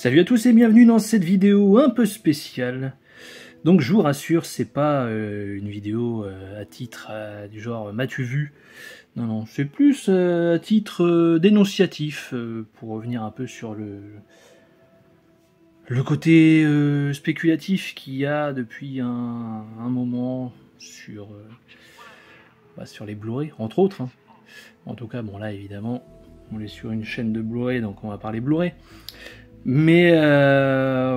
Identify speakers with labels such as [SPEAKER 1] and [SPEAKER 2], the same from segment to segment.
[SPEAKER 1] Salut à tous et bienvenue dans cette vidéo un peu spéciale. Donc je vous rassure, c'est pas une vidéo à titre du genre m'as-tu vu? Non, non, c'est plus à titre dénonciatif pour revenir un peu sur le côté spéculatif qu'il y a depuis un moment sur, sur les Blu-ray, entre autres. Hein. En tout cas, bon là évidemment, on est sur une chaîne de Blu-ray, donc on va parler Blu-ray. Mais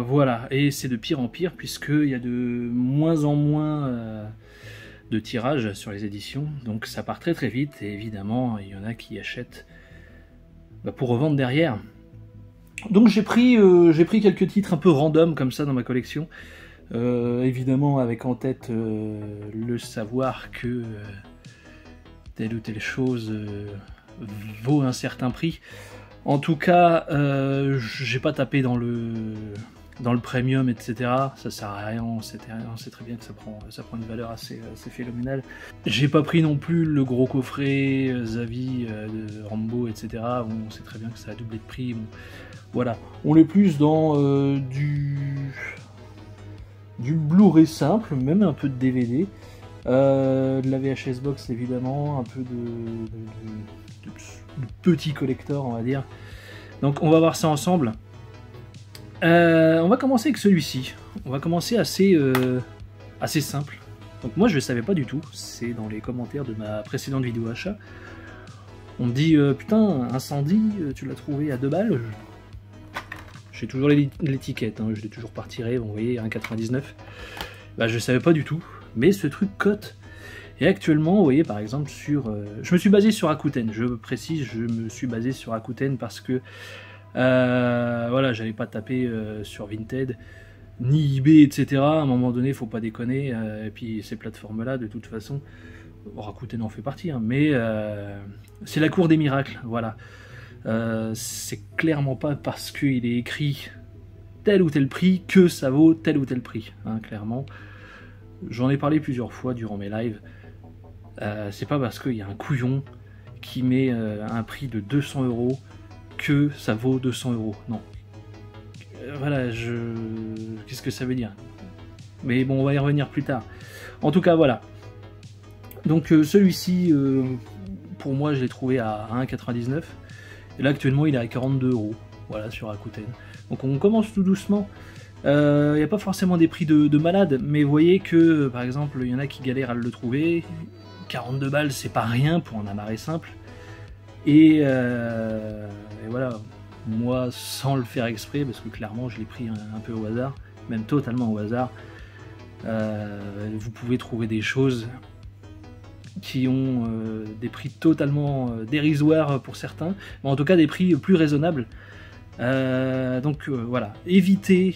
[SPEAKER 1] voilà, et c'est de pire en pire puisqu'il y a de moins en moins de tirages sur les éditions, donc ça part très très vite et évidemment il y en a qui achètent pour revendre derrière. Donc j'ai pris quelques titres un peu random comme ça dans ma collection, évidemment avec en tête le savoir que telle ou telle chose vaut un certain prix. En tout cas, j'ai pas tapé dans le premium, etc. Ça sert à rien, on sait très bien que ça prend une valeur assez phénoménale. J'ai pas pris non plus le gros coffret Zavi de Rambo, etc. Bon, on sait très bien que ça a doublé de prix. Bon, voilà, on est plus dans du Blu-ray simple, même un peu de DVD, de la VHS box évidemment, un peu de petit collector, on va dire. Donc on va voir ça ensemble. On va commencer avec celui-ci. On va commencer assez simple. Donc moi je ne savais pas du tout. C'est dans les commentaires de ma précédente vidéo achat. On me dit putain, Incendie, tu l'as trouvé à 2 balles. J'ai toujours l'étiquette, hein, je l'ai toujours pas retiré. Vous voyez, 1,99. Bah, je ne savais pas du tout. Mais ce truc cote. Et actuellement, vous voyez par exemple sur... je me suis basé sur Rakuten, je précise, je me suis basé sur Rakuten parce que voilà, j'allais pas taper sur Vinted, ni eBay, etc. À un moment donné, faut pas déconner. Et puis ces plateformes-là, de toute façon, Rakuten en fait partie, hein, mais c'est la cour des miracles, voilà. C'est clairement pas parce qu'il est écrit tel ou tel prix que ça vaut tel ou tel prix, hein, clairement. J'en ai parlé plusieurs fois durant mes lives. C'est pas parce qu'il y a un couillon qui met un prix de 200 € que ça vaut 200 €. Non. Voilà, qu'est-ce que ça veut dire? Mais bon, on va y revenir plus tard. En tout cas, voilà. Donc celui-ci, pour moi, je l'ai trouvé à 1,99 €. Et là, actuellement, il est à 42 €. Voilà, sur Rakuten. Donc on commence tout doucement. Il n'y a pas forcément des prix de malade, mais vous voyez que, par exemple, il y en a qui galèrent à le trouver. 42 balles, c'est pas rien pour un amarré simple. Et voilà, moi, sans le faire exprès, parce que clairement, je l'ai pris un peu au hasard, même totalement au hasard, vous pouvez trouver des choses qui ont des prix totalement dérisoires pour certains, mais en tout cas des prix plus raisonnables. Donc voilà, évitez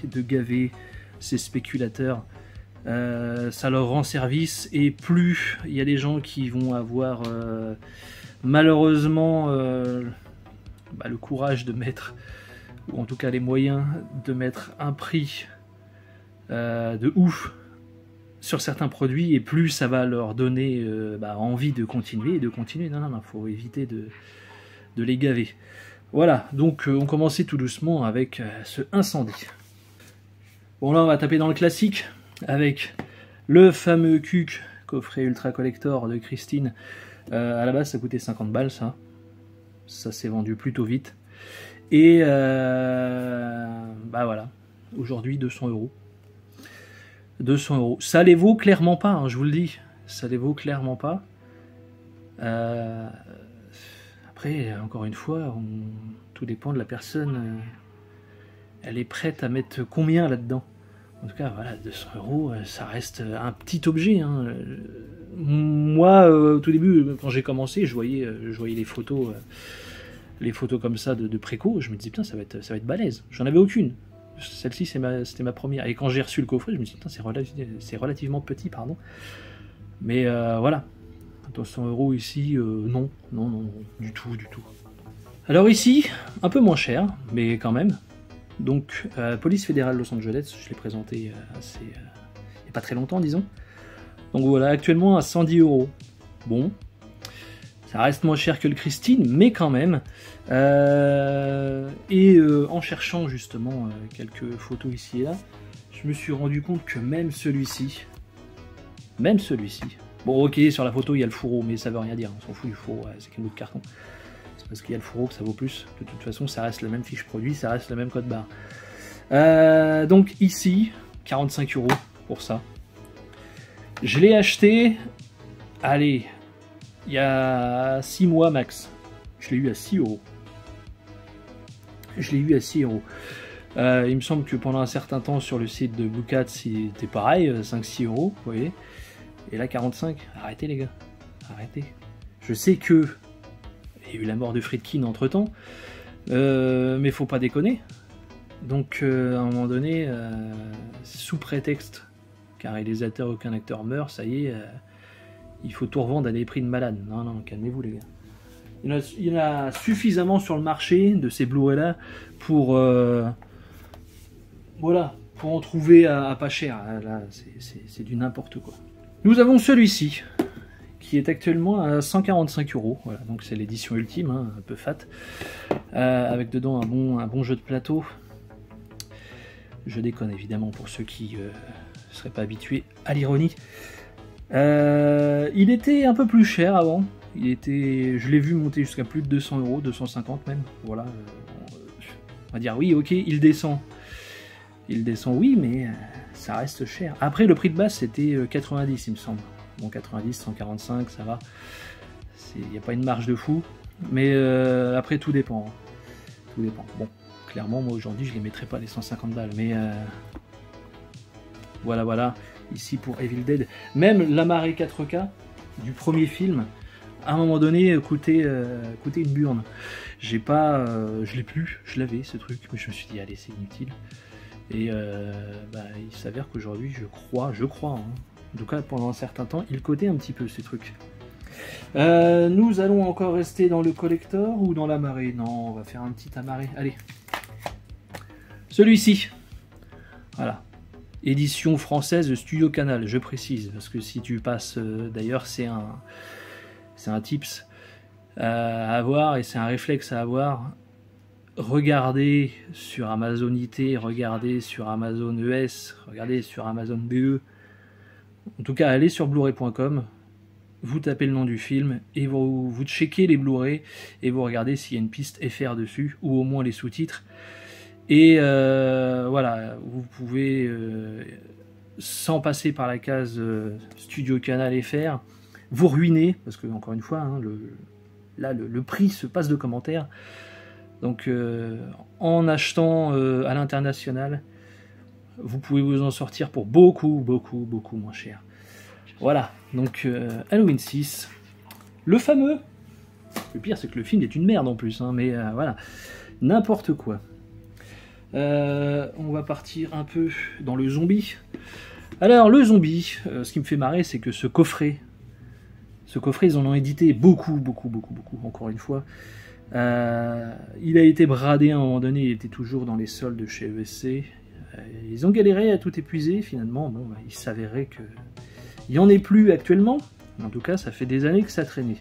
[SPEAKER 1] de gaver ces spéculateurs, ça leur rend service, et plus il y a des gens qui vont avoir malheureusement le courage de mettre, ou en tout cas les moyens de mettre un prix de ouf sur certains produits, et plus ça va leur donner envie de continuer Non, faut éviter de les gaver. Voilà, donc on commençait tout doucement avec ce Incendie. Bon, là on va taper dans le classique avec le fameux Cuc, coffret ultra collector de Christine. À la base ça coûtait 50 balles, ça s'est vendu plutôt vite. Et voilà, aujourd'hui 200 €. 200 €. Ça les vaut clairement pas, hein, je vous le dis. Ça les vaut clairement pas. Après, encore une fois, tout dépend de la personne. Elle est prête à mettre combien là-dedans? En tout cas, voilà, 200 €, ça reste un petit objet. Hein. Moi, au tout début, quand j'ai commencé, je voyais les photos comme ça de préco. Je me disais, putain, ça va être balèze. J'en avais aucune. Celle-ci, c'était ma première. Et quand j'ai reçu le coffret, je me suis dit, putain, c'est relativement petit, pardon. Mais voilà. 200 € ici, non, du tout. Alors ici, un peu moins cher, mais quand même. Donc, Police fédérale Los Angeles, je l'ai présenté il n'y a pas très longtemps, disons. Donc voilà, actuellement à 110 €. Bon, Ça reste moins cher que le Christine, mais quand même. En cherchant justement quelques photos ici et là, je me suis rendu compte que même celui-ci, bon ok, sur la photo il y a le fourreau, mais ça veut rien dire, on s'en fout du fourreau, ouais, c'est qu'un bout de carton. C'est parce qu'il y a le fourreau que ça vaut plus. De toute façon, ça reste la même fiche produit, ça reste le même code barre. Donc ici, 45 € pour ça. Je l'ai acheté, allez, il y a 6 mois max. Je l'ai eu à 6 €. Je l'ai eu à 6 €. Il me semble que pendant un certain temps sur le site de Boucat, c'était pareil, 5-6 €, vous voyez. Et là, 45, arrêtez les gars, arrêtez. Je sais que il y a eu la mort de Friedkin entre temps, mais faut pas déconner. Donc à un moment donné, sous prétexte qu'un réalisateur ou qu'un acteur meurt, ça y est, il faut tout revendre à des prix de malade. Non, non, calmez-vous les gars. Il y en a suffisamment sur le marché de ces Blu-ray là pour voilà, pour en trouver à pas cher. Là, c'est du n'importe quoi. Nous avons celui-ci qui est actuellement à 145 €. Voilà, donc c'est l'édition ultime, hein, un peu fat, avec dedans un bon jeu de plateau. Je déconne évidemment pour ceux qui ne seraient pas habitués à l'ironie. Il était un peu plus cher avant. Je l'ai vu monter jusqu'à plus de 200 €, 250 même. Voilà, on va dire oui, ok, il descend. Il descend, oui, mais ça reste cher. Après, le prix de base c'était 90, il me semble. Bon, 90, 145, ça va. Il n'y a pas une marge de fou. Mais après, tout dépend. Tout dépend. Bon, clairement, moi aujourd'hui, je ne les mettrai pas les 150 balles. Mais voilà, voilà. Ici pour Evil Dead. Même la marée 4K du premier film, à un moment donné, coûtait une burne. J'ai pas, je l'ai plus, je l'avais ce truc, mais je me suis dit, allez, c'est inutile. Et il s'avère qu'aujourd'hui, je crois, hein, en tout cas pendant un certain temps, il cotait un petit peu ces trucs. Nous allons encore rester dans le collector ou dans la marée? Non, on va faire un petit amarré. Allez, celui-ci, voilà, édition française Studio Canal, je précise, parce que si tu passes, d'ailleurs c'est un tips à avoir et c'est un réflexe à avoir. Regardez sur Amazon IT, regardez sur Amazon ES, regardez sur Amazon BE. En tout cas, allez sur blu-ray.com, vous tapez le nom du film et vous checkez les Blu-ray et vous regardez s'il y a une piste FR dessus ou au moins les sous-titres. Et voilà, vous pouvez, sans passer par la case Studio Canal FR, vous ruiner, parce que encore une fois, hein, le prix se passe de commentaires. Donc en achetant à l'international, vous pouvez vous en sortir pour beaucoup moins cher. Voilà, donc Halloween 6, le fameux. Le pire c'est que le film est une merde en plus, hein, mais voilà, n'importe quoi. On va partir un peu dans le zombie. Alors le zombie, ce qui me fait marrer c'est que ce coffret ils en ont édité beaucoup, encore une fois. Il a été bradé à un moment donné, il était toujours dans les soldes chez ESC. Ils ont galéré à tout épuiser, finalement. Bon, il s'avérait que il n'y en ait plus actuellement. En tout cas, ça fait des années que ça traînait.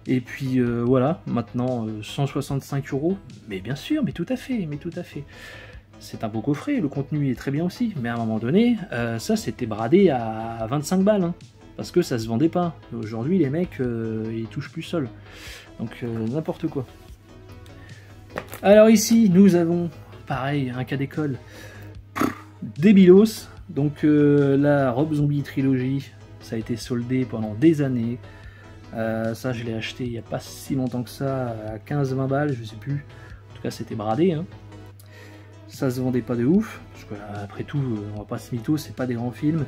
[SPEAKER 1] Et puis voilà, maintenant 165 €. Mais bien sûr, mais tout à fait. C'est un beau coffret, le contenu est très bien aussi. Mais à un moment donné, ça c'était bradé à 25 balles. Hein, parce que ça se vendait pas. Aujourd'hui, les mecs, ils touchent plus seul. Donc n'importe quoi. Alors ici, nous avons, pareil, un cas d'école. Débilos. Donc la Rob Zombie Trilogy, ça a été soldé pendant des années. Ça, je l'ai acheté il n'y a pas si longtemps que ça, à 15-20 balles, je sais plus. En tout cas, c'était bradé. Hein. Ça se vendait pas de ouf. Parce que, après tout, on va pas se mytho, c'est pas des grands films.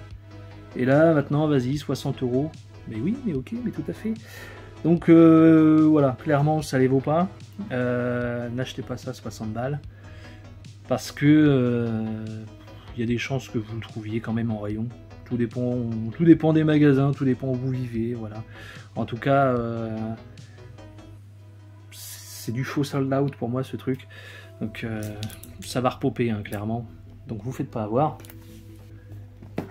[SPEAKER 1] Et là, maintenant, vas-y, 60 €. Mais oui, mais ok, mais tout à fait. Donc voilà, clairement ça les vaut pas. N'achetez pas ça 60 balles. Parce que il y a des chances que vous le trouviez quand même en rayon. Tout dépend des magasins, tout dépend où vous vivez, voilà. En tout cas, c'est du faux sold out pour moi ce truc. Donc ça va repopper hein, clairement. Donc vous faites pas avoir.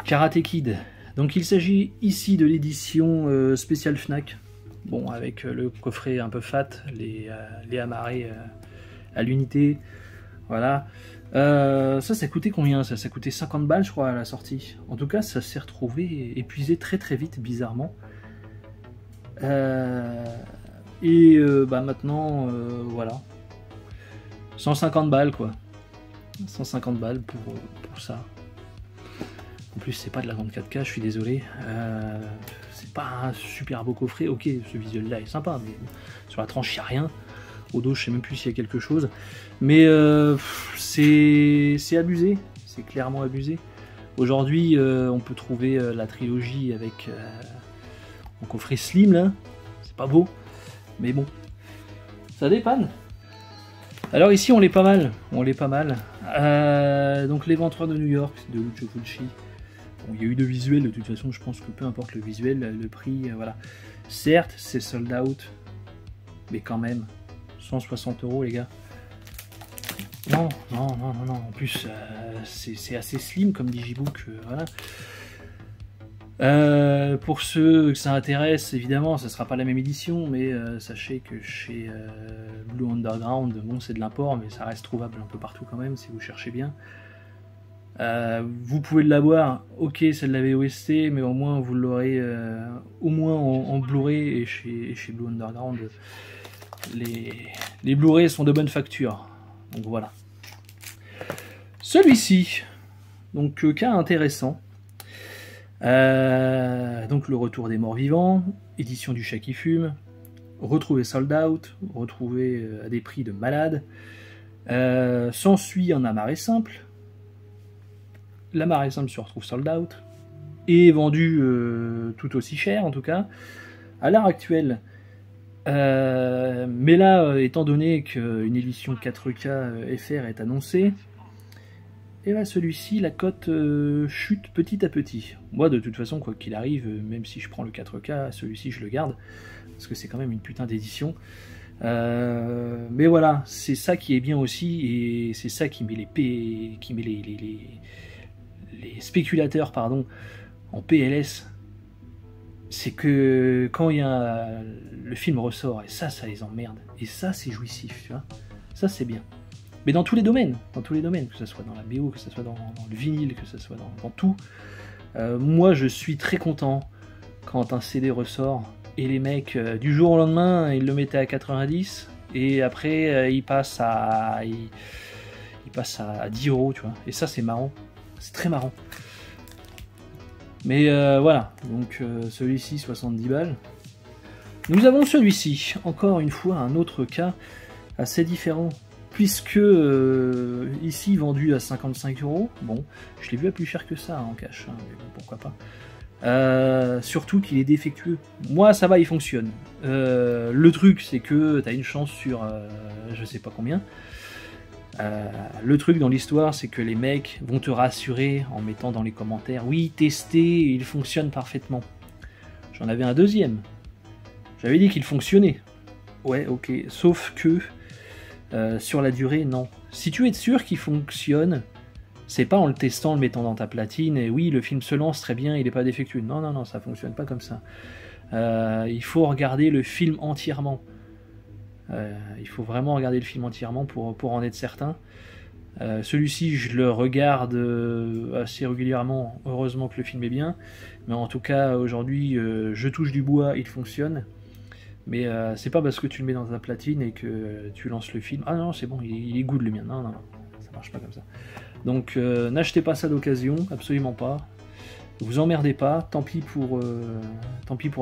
[SPEAKER 1] Karate Kid. Donc il s'agit ici de l'édition spéciale Fnac. bon, avec le coffret un peu fat, les amarrés à l'unité, voilà. Ça coûtait combien ça coûtait 50 balles, je crois, à la sortie. En tout cas, ça s'est retrouvé épuisé très très vite, bizarrement. Maintenant, voilà. 150 balles, quoi. 150 balles pour ça. En plus, c'est pas de la grande 4K, je suis désolé. C'est pas un super beau coffret. Ok, ce visuel-là est sympa, mais sur la tranche, il n'y a rien. Au dos, je sais même plus s'il y a quelque chose. Mais c'est abusé. C'est clairement abusé. Aujourd'hui, on peut trouver la trilogie avec un coffret slim, là. C'est pas beau. Mais bon, ça dépanne. Alors ici, on l'est pas mal. On l'est pas mal. Donc, l'éventreur de New York de Lucio Fulci. Bon, il y a eu de visuels, de toute façon, je pense que peu importe le visuel, le prix, voilà. Certes, c'est sold out, mais quand même, 160 €, les gars. Non. En plus, c'est assez slim comme digibook, voilà. Pour ceux que ça intéresse, évidemment, ça sera pas la même édition, mais sachez que chez Blue Underground, bon, c'est de l'import, mais ça reste trouvable un peu partout quand même, si vous cherchez bien. Vous pouvez l'avoir, ok, c'est de la VOST, mais au moins vous l'aurez au moins en Blu-ray, et chez Blue Underground, les Blu-ray sont de bonne facture. Donc voilà. Celui-ci, donc cas intéressant. Donc le retour des morts vivants, édition du chat qui fume, retrouvé sold out, retrouvé à des prix de malade. S'ensuit un amarré simple. L'amarré simple se retrouve sold out et vendu tout aussi cher en tout cas à l'heure actuelle. Mais là, étant donné qu'une édition 4K FR est annoncée, et là celui-ci, la cote chute petit à petit. Moi de toute façon, quoi qu'il arrive, même si je prends le 4K, celui-ci je le garde, parce que c'est quand même une putain d'édition. Mais voilà, c'est ça qui est bien aussi, et c'est ça qui met les spéculateurs, pardon, en PLS. C'est que quand le film ressort, et ça les emmerde, et ça c'est jouissif, tu vois, ça c'est bien. Mais dans tous les domaines, que ce soit dans la BO, que ce soit dans le vinyle, que ce soit dans tout. Moi je suis très content quand un CD ressort, et les mecs, du jour au lendemain, ils le mettaient à 90, et après ils passent à 10 €, tu vois, et ça c'est marrant. C'est très marrant. Mais voilà, donc celui-ci 70 balles. Nous avons celui-ci, encore une fois un autre cas assez différent, puisque ici vendu à 55 €. Bon, je l'ai vu à plus cher que ça en cash, hein, mais bon, pourquoi pas. Surtout qu'il est défectueux. Moi ça va, il fonctionne. Le truc c'est que t'as une chance sur je sais pas combien. Le truc dans l'histoire, c'est que les mecs vont te rassurer en mettant dans les commentaires « Oui, testé, il fonctionne parfaitement. » J'en avais un deuxième. J'avais dit qu'il fonctionnait. Ouais, ok. Sauf que sur la durée, non. Si tu es sûr qu'il fonctionne, c'est pas en le testant, en le mettant dans ta platine, et oui, le film se lance très bien, il n'est pas défectueux. Non, ça fonctionne pas comme ça. Il faut regarder le film entièrement. Il faut vraiment regarder le film entièrement pour en être certain. Celui-ci, je le regarde assez régulièrement. Heureusement que le film est bien. Mais en tout cas, aujourd'hui, je touche du bois, il fonctionne. Mais c'est pas parce que tu le mets dans ta platine et que tu lances le film. Ah non, c'est bon, il est good le mien. Non, ça marche pas comme ça. Donc, n'achetez pas ça d'occasion, absolument pas. Vous emmerdez pas, tant pis pour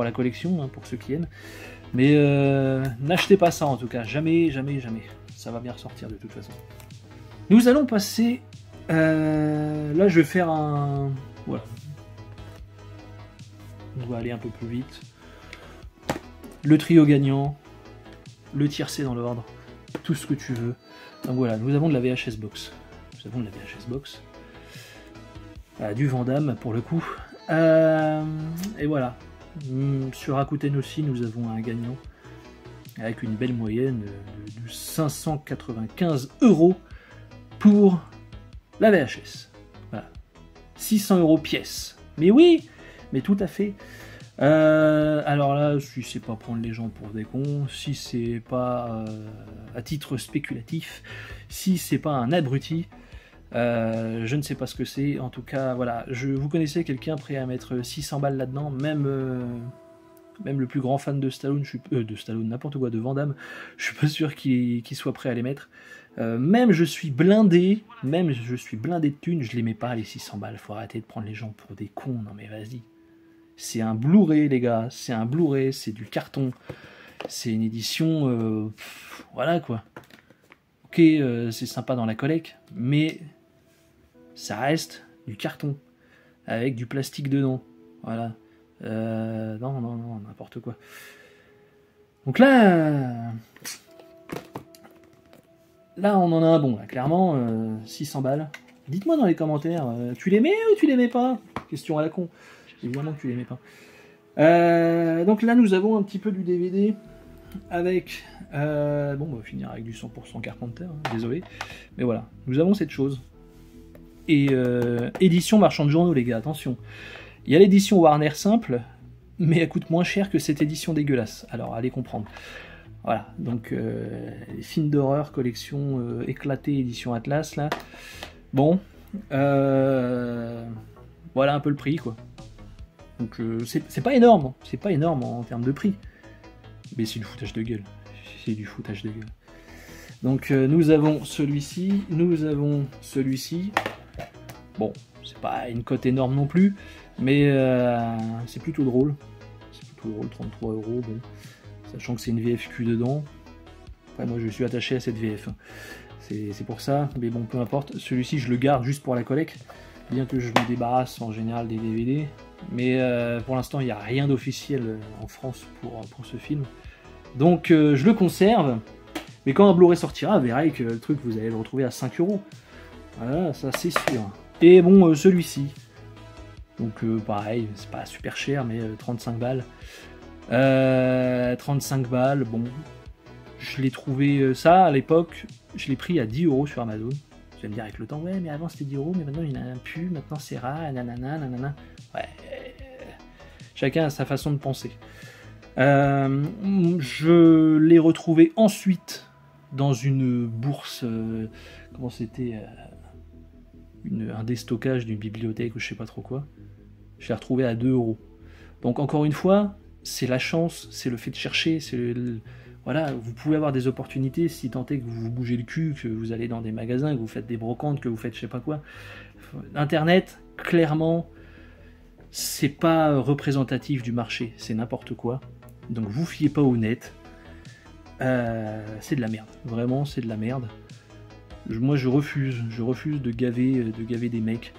[SPEAKER 1] la collection, hein, pour ceux qui aiment. Mais n'achetez pas ça en tout cas, jamais. Ça va bien ressortir de toute façon. Nous allons passer... là je vais faire un... Voilà. On va aller un peu plus vite. Le trio gagnant. Le tiercé dans l'ordre. Tout ce que tu veux. Donc voilà, nous avons de la VHS Box. Du Van Damme pour le coup. Et voilà. Sur Rakuten aussi, nous avons un gagnant avec une belle moyenne de 595 € pour la VHS. Voilà. 600 € pièce. Mais oui, mais tout à fait. Alors là, si c'est pas prendre les gens pour des cons, si c'est pas à titre spéculatif, si c'est pas un abruti, je ne sais pas ce que c'est. En tout cas, voilà, vous connaissez quelqu'un prêt à mettre 600 balles là-dedans, même le plus grand fan de Stallone, de Stallone, n'importe quoi, de Van Damme, je suis pas sûr qu'il soit prêt à les mettre. Même je suis blindé de thunes, je les mets pas les 600 balles, faut arrêter de prendre les gens pour des cons, non mais vas-y. C'est un Blu-ray les gars, c'est un Blu-ray, c'est du carton, c'est une édition, voilà quoi. Ok, c'est sympa dans la collecte, mais ça reste du carton, avec du plastique dedans, voilà. Non, n'importe quoi. Donc là, on en a un bon, là, clairement, 600 balles. Dites-moi dans les commentaires, tu l'aimais ou tu l'aimais pas? Question à la con. Évidemment que tu l'aimais pas. Donc là, nous avons un petit peu du DVD avec... bon, on va finir avec du 100% Carpenter, hein, désolé. Mais voilà, nous avons cette chose. Et édition marchand de journaux, les gars, attention. Il y a l'édition Warner simple, mais elle coûte moins cher que cette édition dégueulasse. Alors, allez comprendre. Voilà, donc les films d'horreur, collection éclatée, édition Atlas, là. Bon, voilà un peu le prix, quoi. Donc c'est pas énorme en termes de prix. Mais c'est du foutage de gueule. C'est du foutage de gueule. Donc nous avons celui-ci, nous avons celui-ci. Bon, c'est pas une cote énorme non plus, mais c'est plutôt drôle. C'est plutôt drôle, 33 €, bon. Sachant que c'est une VFQ dedans. Après, moi je suis attaché à cette VF. C'est pour ça, mais bon, peu importe. Celui-ci, je le garde juste pour la collecte, bien que je me débarrasse en général des DVD. Mais pour l'instant, il n'y a rien d'officiel en France pour ce film. Donc je le conserve. Mais quand un Blu-ray sortira, vous verrez que le truc, vous allez le retrouver à 5 €. Voilà, ça c'est sûr. Et bon, celui-ci. Donc pareil, c'est pas super cher, mais 35 balles. 35 balles, bon. Je l'ai trouvé, ça à l'époque, je l'ai pris à 10 € sur Amazon. Vous allez me dire avec le temps, ouais, mais avant c'était 10 €, mais maintenant il n'y en a plus, maintenant c'est rare, nanana, nanana. Ouais, chacun a sa façon de penser. Je l'ai retrouvé ensuite dans une bourse, comment c'était, un déstockage d'une bibliothèque ou je sais pas trop quoi. Je l'ai retrouvé à 2 €. Donc encore une fois, c'est la chance, c'est le fait de chercher, c'est voilà, vous pouvez avoir des opportunités si tant est que vous vous bougez le cul, que vous allez dans des magasins, que vous faites des brocantes, que vous faites je sais pas quoi. Internet, clairement, c'est pas représentatif du marché, c'est n'importe quoi. Donc vous fiez pas au net. C'est de la merde, vraiment c'est de la merde. Moi je refuse de gaver des mecs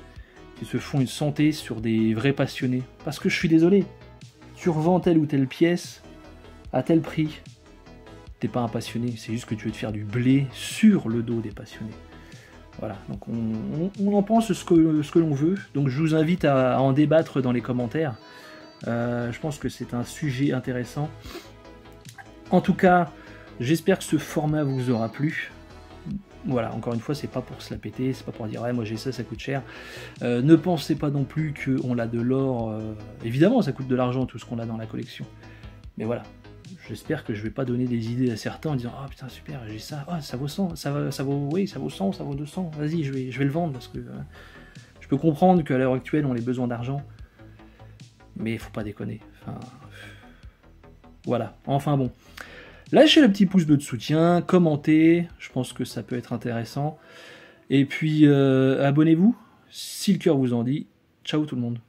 [SPEAKER 1] qui se font une santé sur des vrais passionnés. Parce que je suis désolé, tu revends telle ou telle pièce à tel prix. T'es pas un passionné, c'est juste que tu veux te faire du blé sur le dos des passionnés. Voilà, donc on en pense ce que l'on veut. Donc je vous invite à en débattre dans les commentaires. Je pense que c'est un sujet intéressant. En tout cas, j'espère que ce format vous aura plu. Voilà, encore une fois, c'est pas pour se la péter, c'est pas pour dire ouais, moi j'ai ça, ça coûte cher. Ne pensez pas non plus qu'on a de l'or. Évidemment, ça coûte de l'argent tout ce qu'on a dans la collection. Mais voilà, j'espère que je vais pas donner des idées à certains en disant ah oh, putain super, j'ai ça, oh, ça vaut 100, ça vaut oui, ça vaut 100, ça vaut 200. Vas-y, je vais le vendre parce que je peux comprendre qu'à l'heure actuelle on ait besoin d'argent, mais il faut pas déconner. Enfin, voilà. Enfin bon. Lâchez le petit pouce bleu de soutien, commentez, je pense que ça peut être intéressant. Et puis abonnez-vous, si le cœur vous en dit. Ciao tout le monde.